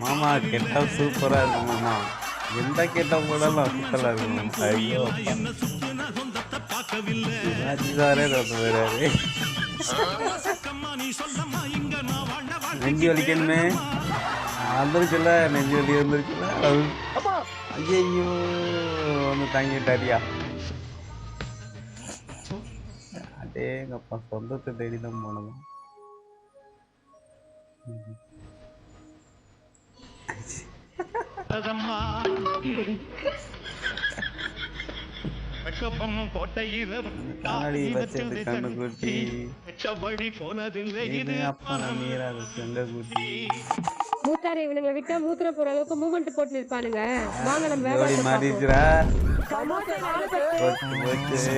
மாமா கெட்டப் சூப்பரா இருக்கு மாமா. எந்த கெட்டப் போடலாம் சூப்பரா இருக்கு மாமா. ஐயோ சிவாஜி சாரே தோத்து போயிடாரு. நெஞ்சு வலிக்கணுமே வந்துருச்சுல்ல, நெஞ்சு வலி வந்துருச்சுல்ல. ஐயோ வந்து தாங்கிட்டாரியா. அதேங்கப்பா சொந்தத்தை தேடி தான் போனோம். காடி வச்சது கண்ணு குட்டி அப்பா மீறாத செங்க குட்டி. மூத்தாரை இவனுங்களை விட்டா மூத்திர போற அளவுக்கு மூவ்மெண்ட் போட்டு நிற்பானுங்க. வாங்க நம்ம ஜோடி வேலை மாறிச்சுரா. பார்ப்போம். போச்சு